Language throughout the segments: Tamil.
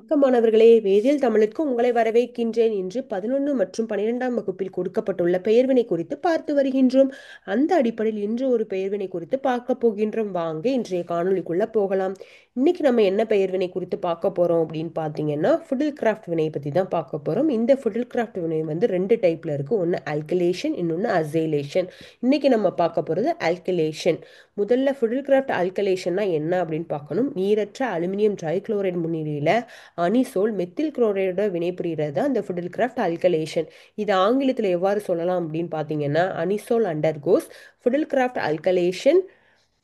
வணக்கம் மாணவர்களே, வேதியியல் தமிழுக்கு உங்களை வரவேற்கின்றேன். இன்று 11 மற்றும் 12ஆம் வகுப்பில் கொடுக்கப்பட்டுள்ள பெயர்வினை குறித்து பார்த்து வருகின்றோம். அந்த அடிப்படையில் இன்று ஒரு பெயர்வினை குறித்து பார்க்க போகின்றோம். வாங்க இன்றைய காணொளிக்குள்ள போகலாம். இன்னைக்கு நம்ம என்ன பெயர்வினை குறித்து பார்க்க போறோம் அப்படின்னு பார்த்தீங்கன்னா, ஃபுடில் கிராஃப்ட் வினை பத்தி தான் பார்க்க போறோம். இந்த ஃபுடில் கிராஃப்ட் வினை வந்து ரெண்டு டைப்ல இருக்கு. ஒன்று ஆல்கலேஷன், இன்னொன்று அசைலேஷன். இன்னைக்கு நம்ம பார்க்க போறது ஆல்கலேஷன். முதல்ல ஃபுடில் கிராஃப்ட் ஆல்கலேஷன்னா என்ன அப்படின்னு பார்க்கணும். நீரற்ற அலுமினியம் ட்ரைகுளோரைடு முன்னிலையில் அனிசோல் மெத்தில் குளோரைடோட வினைபுரிகிறது அந்த ஃபுடில் கிராஃப்ட் ஆல்கலேஷன். இது ஆங்கிலத்தில் எவ்வாறு சொல்லலாம் அப்படின்னு பார்த்தீங்கன்னா, anisole undergoes Friedel craft alkylation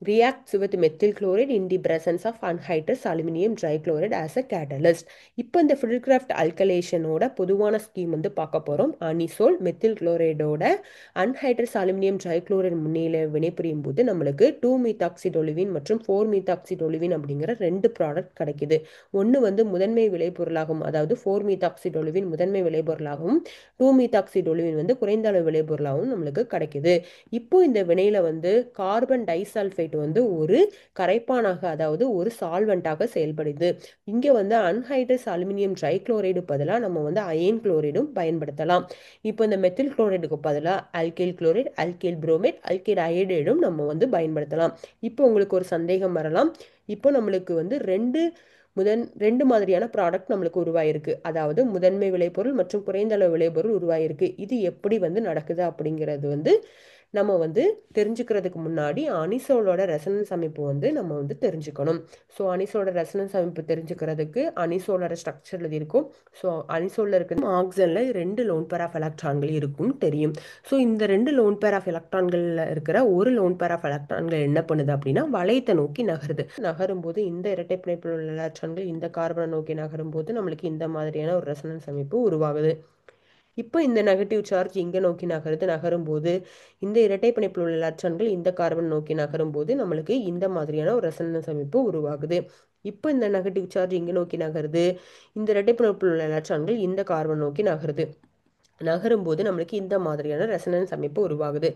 reacts with methyl chloride in the presence of anhydrous aluminum trichloride as a catalyst. இப்போ இந்த ஃபிடில்கிராஃப்ட் அல்கலேஷனோட பொதுவான ஸ்கீம் வந்து பார்க்க போகிறோம். அனிசோல் மெத்தில் குளோரைடோட அன்ஹைட்ரஸ் அலுமினியம் ட்ரைக்ளோரைடு முன்னிலை வினைபுரியும் போது நம்மளுக்கு 2-மீத்தாக்சிடொலுவின் மற்றும் 4-மீத்தாக்சிடொலுவின் அப்படிங்கிற ரெண்டு ப்ராடக்ட் கிடைக்குது. ஒன்று வந்து முதன்மை விளைபொருளாகும், அதாவது 4-மீத்தாக்சிடொலுவின் முதன்மை விளைபொருளாகவும் 2-மீத்தாக்சிடொலுவின் வந்து குறைந்த அளவு விளைபொருளாகவும் நம்மளுக்கு கிடைக்குது. இப்போ இந்த வினையில வந்து கார்பன் டைசல்ஃபைட் வந்து ஒரு கரைப்பானாக, அதாவது ஒரு சால்வெண்டாக செயல்படுது. இங்க வந்து அன்ஹைட்ரஸ் அலுமினியம் ட்ரைக்ளோரைடு பதிலாக நம்ம வந்து அயன் குளோரைடும் பயன்படுத்தலாம். இப்போ இந்த மெத்தில் குளோரைடுக்கு பதிலாக alkyl chloride, alkyl bromide, alkyl அயோடைடும் நம்ம வந்து பயன்படுத்தலாம். இப்போ உங்களுக்கு ஒரு சந்தேகம் வரலாம். இப்போ நம்மளுக்கு வந்து ரெண்டு மாதிரியான ப்ராடக்ட் நம்மளுக்கு உருவாயிருக்கு. அதாவது முதன்மை விளைபொருள் மற்றும் குறைந்த அளவு விளைபொருள் உருவாயிருக்கு. இது எப்படி வந்து நடக்குது அப்படிங்கிறது வந்து நம்ம வந்து தெரிஞ்சுக்கிறதுக்கு முன்னாடி அனிசோலோட ரெசனன்ஸ் அமைப்பு வந்து நம்ம வந்து தெரிஞ்சுக்கணும். ஸோ அனிசோலோட ரெசனன்ஸ் அமைப்பு தெரிஞ்சுக்கிறதுக்கு அனிசோலோட ஸ்ட்ரக்சர் இருக்கும். ஸோ அனிசோலில் இருக்கிற ஆக்சிஜனில் 2 லோன் பேர் ஆஃப் எலக்ட்ரான்கள் இருக்கும் தெரியும். ஸோ இந்த 2 லோன் பேர் ஆஃப் எலக்ட்ரான்களில் இருக்கிற ஒரு லோன் பேர் ஆஃப் எலக்ட்ரான்கள் என்ன பண்ணுது அப்படின்னா வளையத்தை நோக்கி நகரும் போது இந்த இரட்டை பிணைப்பில் உள்ள எலக்ட்ரான்கள் இந்த கார்பனை நோக்கி நகரும் போது நம்மளுக்கு இந்த மாதிரியான ஒரு ரெசனன்ஸ் அமைப்பு உருவாகுது. இப்போ இந்த நெகட்டிவ் சார்ஜ் இங்கே நோக்கி நகரும் போது இந்த இரட்டை பிணைப்பில் உள்ள எலக்ட்ரான்கள் இந்த கார்பன் நோக்கி நகரும் போது நம்மளுக்கு இந்த மாதிரியான ஒரு ரெசனன்ஸ் அமைப்பு உருவாகுது. இப்போ இந்த நெகட்டிவ் சார்ஜ் இங்கே நோக்கி நகருது, இந்த இரட்டை பிணைப்பில் உள்ள எலக்ட்ரான்கள் இந்த கார்பன் நோக்கி நகரும்போது நம்மளுக்கு இந்த மாதிரியான ரெசனன்ஸ் அமைப்பு உருவாகுது.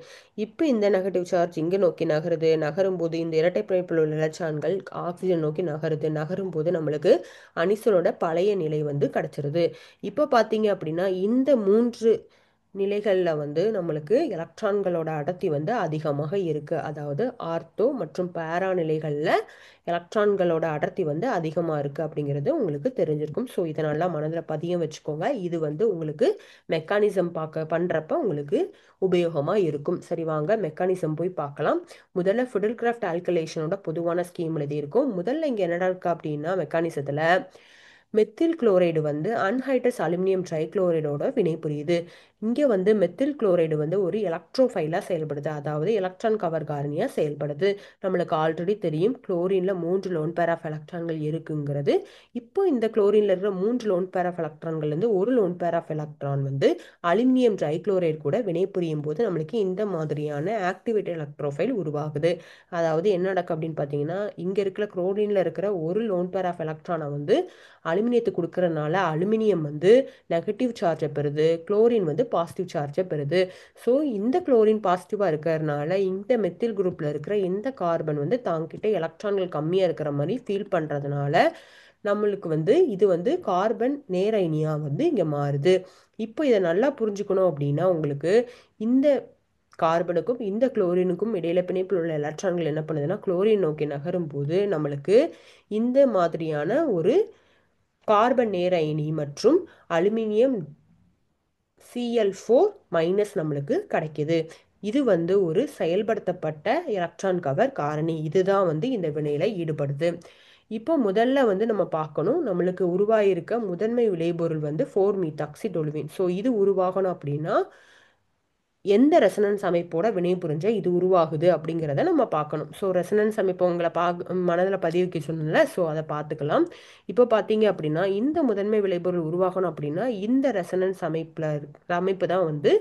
இப்போ இந்த நெகட்டிவ் சார்ஜ் இங்கே நோக்கி நகரும்போது இந்த இரட்டை பிணைப்பில் உள்ள எலக்ட்ரான்கள் ஆக்சிஜன் நோக்கி நகரும்போது நம்மளுக்கு அனிசோலோட பழைய நிலை வந்து கிடைச்சிருது. இப்போ பார்த்தீங்க அப்படின்னா இந்த 3 நிலைகளில் வந்து நம்மளுக்கு எலக்ட்ரான்களோட அடர்த்தி வந்து அதிகமாக இருக்குது. அதாவது ஆர்த்தோ மற்றும் பேரா நிலைகளில் எலக்ட்ரான்களோட அடர்த்தி வந்து அதிகமாக இருக்குது அப்படிங்கிறது உங்களுக்கு தெரிஞ்சிருக்கும். ஸோ இதை நல்லா மனதில் பதியம் வச்சுக்கோங்க. இது வந்து உங்களுக்கு மெக்கானிசம் பண்ணுறப்ப உங்களுக்கு உபயோகமாக இருக்கும். சரி, வாங்க மெக்கானிசம் போய் பார்க்கலாம். முதல்ல ஃபுடில் கிராஃப்ட் ஆல்கலேஷனோட பொதுவான ஸ்கீம் எழுதியிருக்கும். முதல்ல இங்கே என்ன இருக்கு அப்படின்னா, மெக்கானிசத்தில் மெத்தில் குளோரைடு வந்து அன்ஹைட்ரஸ் அலுமினியம் ட்ரைக்ளோரைடோட வினைபுரியுது. இங்கே வந்து மெத்தில் குளோரைடு வந்து ஒரு எலக்ட்ரோஃபைலாக செயல்படுது, அதாவது எலக்ட்ரான் கவர் காரணியாக செயல்படுது. நம்மளுக்கு ஆல்ரெடி தெரியும் குளோரினில் 3 லோன் பேர் ஆஃப் எலக்ட்ரான்கள் இருக்குங்கிறது. இப்போ இந்த குளோரினில் இருக்கிற 3 லோன் பேர் ஆஃப் எலக்ட்ரான்கள் வந்து ஒரு லோன் பேர் ஆஃப் எலக்ட்ரான் வந்து அலுமினியம் ட்ரைக்ளோரைடு கூட வினைபுரியும் போது நம்மளுக்கு இந்த மாதிரியான ஆக்டிவேட்டட் எலக்ட்ரோஃபைல் உருவாகுது. அதாவது என்ன நடக்கும் அப்படின்னு பார்த்தீங்கன்னா, இங்கே இருக்கிற குளோரினில் இருக்கிற ஒரு லோன் பேர் ஆஃப் எலக்ட்ரானை வந்து அலுமினியத்துக்கு கொடுக்கறதுனால அலுமினியம் வந்து நெகட்டிவ் சார்ஜை பெறுது, குளோரின் வந்து பாசிட்டிவ் சார்ஜை பெறுது. ஸோ இந்த குளோரின் பாசிட்டிவாக இருக்கிறதுனால இந்த மெத்தில் குரூப்பில் இருக்கிற இந்த கார்பன் வந்து தாங்கிட்ட எலக்ட்ரான்கள் கம்மியாக இருக்கிற மாதிரி ஃபீல் பண்ணுறதுனால நம்மளுக்கு வந்து இது வந்து கார்பன் நேர அயனியாக வந்து இங்கே மாறுது. இப்போ இதை நல்லா புரிஞ்சுக்கணும் அப்படின்னா, உங்களுக்கு இந்த கார்பனுக்கும் இந்த குளோரினுக்கும் இடையில பிணைப்பில் உள்ள எலக்ட்ரான்கள் என்ன பண்ணுதுன்னா குளோரின் நோக்கி நகரும் போது நம்மளுக்கு இந்த மாதிரியான ஒரு கார்பன் நேர அயனி மற்றும் அலுமினியம் Cl4- நம்மளுக்கு கிடைக்குது. இது வந்து ஒரு செயல்படுத்தப்பட்ட எலக்ட்ரான் கவர் காரணி. இதுதான் வந்து இந்த வினையில ஈடுபடுது. இப்போ முதல்ல வந்து நம்ம பார்க்கணும், நம்மளுக்கு உருவாயிருக்க முதன்மை விளைபொருள் வந்து 4-மீத்தாக்சிடொலுவின். ஸோ இது உருவாகணும் அப்படின்னா எந்த ரெசனன்ஸ் அமைப்போட வினைபுரிஞ்ச இது உருவாகுது அப்படிங்கிறத நம்ம பார்க்கணும். ஸோ ரெசனன்ஸ் அமைப்பு உங்களை மனதில் பதிவுக்கு சொன்னல, ஸோ அதை பார்த்துக்கலாம். இப்போ பார்த்தீங்க அப்படின்னா இந்த முதன்மை விளைபொருள் உருவாகணும் அப்படின்னா இந்த ரெசனன்ஸ் அமைப்பு தான் வந்து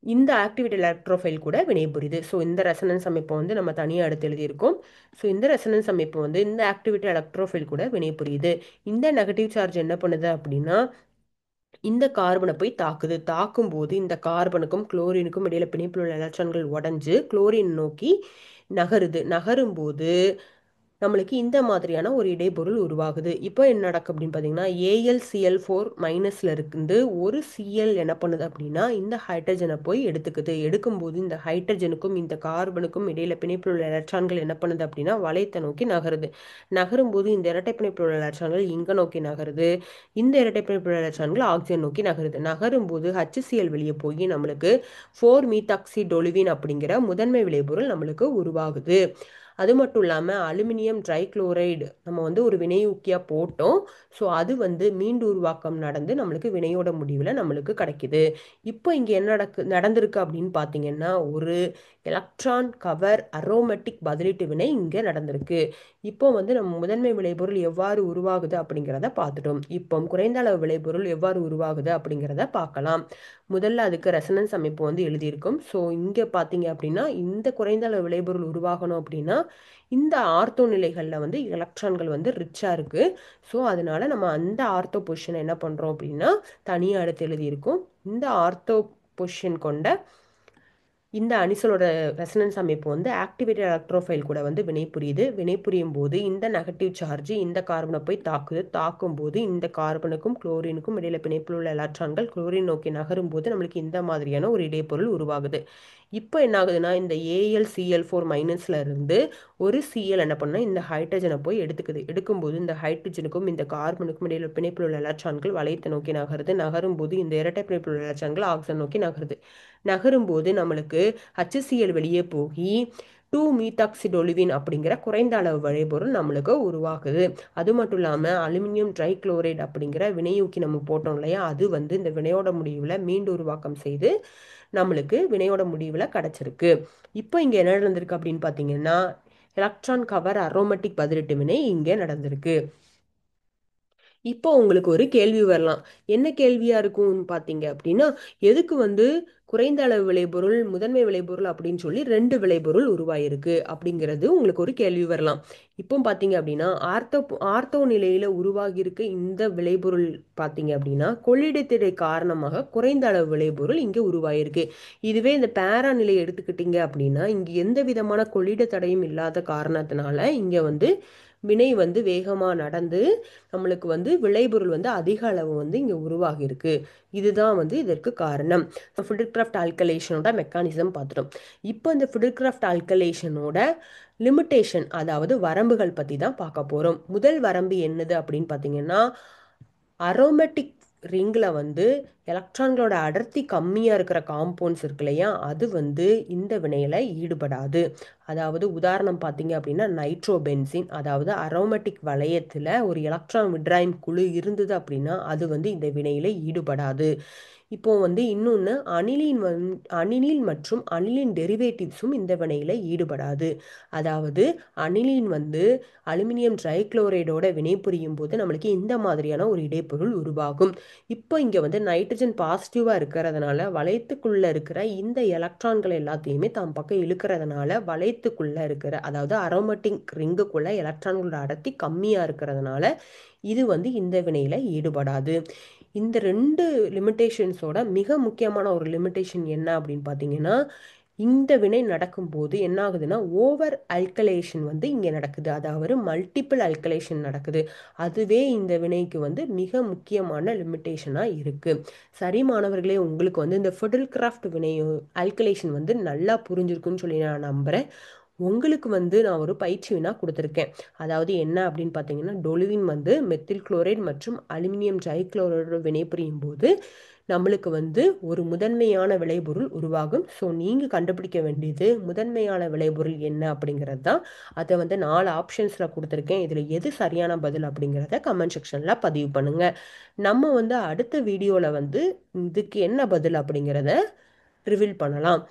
இந்த ஆக்டிவேட்டட் எலக்ட்ரோஃபைல் கூட வினைபுரியுது. ஸோ இந்த ரெசனன்ஸ் அமைப்பை வந்து நம்ம தனியாக எடுத்து எழுதியிருக்கோம். ஸோ இந்த ரெசனன்ஸ் அமைப்பு வந்து இந்த ஆக்டிவேட்டட் எலக்ட்ரோஃபைல் கூட வினைபுரியுது. இந்த நெகட்டிவ் சார்ஜ் என்ன பண்ணுது அப்படின்னா இந்த கார்பனை போய் தாக்கும்போது இந்த கார்பனுக்கும் குளோரினுக்கும் இடையில பிணைப்பில் உள்ள எலக்ட்ரான்கள் உடஞ்சு குளோரின் நோக்கி நகரும்போது நம்மளுக்கு இந்த மாதிரியான ஒரு இடைப்பொருள் உருவாகுது. இப்போ என்ன நடக்கும் அப்படின்னு பார்த்தீங்கன்னா, AlCl4 மைனஸ்ல இருந்து ஒரு Cl என்ன பண்ணுது அப்படின்னா, இந்த ஹைட்ரஜனை போய் எடுத்துக்குது. எடுக்கும்போது இந்த ஹைட்ரஜனுக்கும் இந்த கார்பனுக்கும் இடையில பிணைப்பில் உள்ள எலக்ட்ரான்கள் என்ன பண்ணுது அப்படின்னா, வளையத்தை நோக்கி நகருது. நகரும்போது இந்த இரட்டை பிணைப்பில் உள்ள எலக்ட்ரான்கள் இங்க நோக்கி நகருது. இந்த இரட்டை பிணைப்பில் உள்ள எலக்ட்ரான்கள் ஆக்சிஜன் நோக்கி நகருது. நகரும்போது HCl வெளியே போய் நம்மளுக்கு 4-methoxydolivine அப்படிங்கிற முதன்மை விளைபொருள் நம்மளுக்கு உருவாகுது. அது மட்டும் இல்லாமல் அலுமினியம் ட்ரைக்ளோரைடு நம்ம வந்து ஒரு வினையூக்கியாக போட்டோம். ஸோ அது வந்து மீண்டு உருவாக்கம் நடந்து நம்மளுக்கு வினையோட முடிவில் நம்மளுக்கு கிடைக்குது. இப்போ இங்கே என்ன நடந்திருக்கு அப்படின்னு பார்த்தீங்கன்னா, ஒரு எலக்ட்ரான் கவர் அரோமேட்டிக் பதிலீட்டு வினை இங்கே நடந்திருக்கு. இப்போ வந்து நம்ம முதன்மை விளைபொருள் எவ்வாறு உருவாகுது அப்படிங்கிறத பார்த்துட்டோம். இப்போ குறைந்த அளவு விளைபொருள் எவ்வாறு உருவாகுது அப்படிங்கிறத பார்க்கலாம். முதல்ல அதுக்கு ரெசனன்ஸ் அமைப்பு வந்து எழுதியிருக்கும். ஸோ இங்கே பார்த்தீங்க அப்படின்னா, இந்த குறைந்த அளவு விளைபொருள் உருவாகணும் அப்படின்னா இந்த ஆர்த்தோ நிலைகளில் வந்து எலக்ட்ரான்கள் வந்து ரிச்சாக இருக்குது. ஸோ அதனால நம்ம அந்த ஆர்த்தோ பொசிஷனை என்ன பண்ணுறோம் அப்படின்னா தனியாக எடுத்து எழுதியிருக்கோம். இந்த ஆர்த்தோ பொசிஷன் கொண்ட இந்த அணிசலோட ரெசனன்ஸ் அமைப்பு வந்து ஆக்டிவேட்டட் எலக்ட்ரோஃபைல் கூட வந்து வினைபுரியுது. வினைபுரியும் போது இந்த நெகட்டிவ் சார்ஜ் இந்த கார்பனை போய் தாக்குது. தாக்கும் போது இந்த கார்பனுக்கும் குளோரினுக்கும் இடையில பிணைப்பில் உள்ள எலக்ட்ரான்கள் குளோரின் நோக்கி நகரும் போது நம்மளுக்கு இந்த மாதிரியான ஒரு இடைப்பொருள் உருவாகுது. இப்போ என்ன ஆகுதுன்னா, இந்த AlCl4 மைனஸ்ல இருந்து ஒரு Cl என்ன பண்ணா இந்த ஹைட்ரஜனை போய் எடுத்துக்குது. எடுக்கும்போது இந்த ஹைட்ரஜனுக்கும் இந்த கார்பனுக்கும் இடையில பிணைப்பில் உள்ள எலக்ட்ரான்கள் வளையத்தை நோக்கி நகருது. நகரும் போது இந்த இரட்டை பிணைப்பில் உள்ள எலக்ட்ரான்கள் ஆக்சிஜன் நோக்கி நகருது. நகரும்போது நம்மளுக்கு HCl வெளியே போய் 2-methoxydolivine அப்படிங்கிற குறைந்த அளவு விளைபொருள் நம்மளுக்கு உருவாகுது. அது மட்டும் இல்லாமல் அலுமினியம் ட்ரைக்ளோரைடு அப்படிங்கிற வினையூக்கி நம்ம போட்டோம் இல்லையா, அது வந்து இந்த வினையோட முடிவில் மீண்டு உருவாக்கம் செய்து நம்மளுக்கு வினையோட முடிவில் கிடைச்சிருக்கு. இப்போ இங்கே என்ன நடந்திருக்கு அப்படின்னு பார்த்தீங்கன்னா, எலக்ட்ரான் கவர் அரோமேட்டிக் பதிலீட்டு வினை இங்கே நடந்திருக்கு. இப்போ உங்களுக்கு ஒரு கேள்வி வரலாம். என்ன கேள்வியா இருக்கும்னு பார்த்தீங்க அப்படின்னா, எதுக்கு வந்து குறைந்த அளவு விளைபொருள், முதன்மை விளைபொருள் அப்படின்னு சொல்லி 2 விளைபொருள் உருவாயிருக்கு அப்படிங்கிறது உங்களுக்கு ஒரு கேள்வி வரலாம். இப்போ பார்த்தீங்க அப்படின்னா, ஆர்த்தோ நிலையில உருவாகியிருக்க இந்த விளைபொருள் பார்த்தீங்க அப்படின்னா, கொள்ளிடத்திடை காரணமாக குறைந்த அளவு விளைபொருள் இங்கே உருவாயிருக்கு. இதுவே இந்த பேரா நிலையை எடுத்துக்கிட்டீங்க அப்படின்னா, இங்கே எந்த விதமான கொள்ளிட தடையும் இல்லாத காரணத்தினால இங்கே வந்து வினை வந்து வேகமாக நடந்து நம்மளுக்கு வந்து விளைபொருள் வந்து அதிக அளவு வந்து இங்கே உருவாகி இருக்கு. இதுதான் வந்து இதற்கு காரணம். ஃபிடில்கிராஃப்ட் ஆல்கலேஷனோட மெக்கானிசம் பார்த்துட்டோம். இப்போ இந்த ஃபிடில்கிராஃப்ட் ஆல்கலேஷனோட லிமிட்டேஷன், அதாவது வரம்புகள் பற்றி தான் பார்க்க போகிறோம். முதல் வரம்பு என்னது அப்படின்னு பார்த்தீங்கன்னா, அரோமேட்டிக் ரிங்கில் வந்து எலக்ட்ரான்களோட அடர்த்தி கம்மியாக இருக்கிற காம்பவுண்ட்ஸ் இருக்கு இல்லையா, அது வந்து இந்த வினையில் ஈடுபடாது. அதாவது உதாரணம் பார்த்தீங்க அப்படின்னா நைட்ரோபென்சின், அதாவது அரோமேட்டிக் வளையத்தில் ஒரு எலக்ட்ரான் விட்ராயும் குழு இருந்தது அப்படின்னா அது வந்து இந்த வினையில் ஈடுபடாது. இப்போ வந்து இன்னொன்று அனிலின் மற்றும் அனிலின் டெரிவேட்டிவ்ஸும் இந்த வினையில் ஈடுபடாது. அதாவது அனிலின் வந்து அலுமினியம் ட்ரைக்ளோரைடோட வினைபுரியும் போது நம்மளுக்கு இந்த மாதிரியான ஒரு இடைப்பொருள் உருவாகும். இப்போ இங்கே வந்து நைட்ரஜன் பாசிட்டிவாக இருக்கிறதுனால வளையத்துக்குள்ளே இருக்கிற இந்த எலக்ட்ரான்கள் எல்லாத்தையுமே தாம் பக்கம் இழுக்கிறதுனால வளையத்துக்குள்ளே இருக்கிற, அதாவது அரோமேட்டிக் ரிங்குக்குள்ளே எலக்ட்ரான்களோட அடர்த்தி கம்மியாக இருக்கிறதுனால இது வந்து இந்த வினையில் ஈடுபடாது. இந்த 2 லிமிட்டேஷன்ஸோட மிக முக்கியமான ஒரு லிமிட்டேஷன் என்ன அப்படின்னு பார்த்தீங்கன்னா, இந்த வினை நடக்கும்போது என்ன ஆகுதுன்னா ஓவர் அல்கலேஷன் வந்து இங்கே நடக்குது. அதாவது மல்டிபிள் அல்கலேஷன் நடக்குது. அதுவே இந்த வினைக்கு வந்து மிக முக்கியமான லிமிட்டேஷனாக இருக்குது. சரி மாணவர்களே, உங்களுக்கு வந்து இந்த ஃபிடில்கிராஃப்ட் வினை அல்கலேஷன் வந்து நல்லா புரிஞ்சிருக்குன்னு சொல்லி நான் நம்புகிறேன். உங்களுக்கு வந்து நான் ஒரு பயிற்சி வினா கொடுத்துருக்கேன். அதாவது என்ன அப்படின்னு பார்த்தீங்கன்னா, டொலுவின் வந்து மெத்தில் குளோரைடு மற்றும் அலுமினியம் ட்ரைக்ளோரைடு வினைபுரியும் போது நம்மளுக்கு வந்து ஒரு முதன்மையான விளைபொருள் உருவாகும். ஸோ நீங்கள் கண்டுபிடிக்க வேண்டியது முதன்மையான விளைபொருள் என்ன அப்படிங்கிறது தான். அதை வந்து 4 ஆப்ஷன்ஸில் கொடுத்துருக்கேன். இதில் எது சரியான பதில் அப்படிங்கிறத கமெண்ட் செக்ஷனில் பதிவு பண்ணுங்கள். நம்ம வந்து அடுத்த வீடியோவில் வந்து இதுக்கு என்ன பதில் அப்படிங்கிறத ரிவீல் பண்ணலாம்.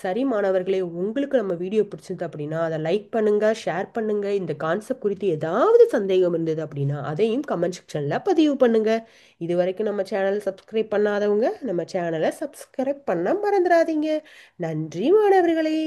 சரி மாணவர்களே, உங்களுக்கு நம்ம வீடியோ பிடிச்சது அப்படின்னா அதை லைக் பண்ணுங்கள், ஷேர் பண்ணுங்கள். இந்த கான்செப்ட் குறித்து ஏதாவது சந்தேகம் இருந்தது அப்படின்னா அதையும் கமெண்ட் செக்ஷனில் பதிவு பண்ணுங்கள். இது வரைக்கும் நம்ம சேனலை சப்ஸ்கிரைப் பண்ணாதவங்க நம்ம சேனலை சப்ஸ்கிரைப் பண்ண மறந்துடாதீங்க. நன்றி மாணவர்களே.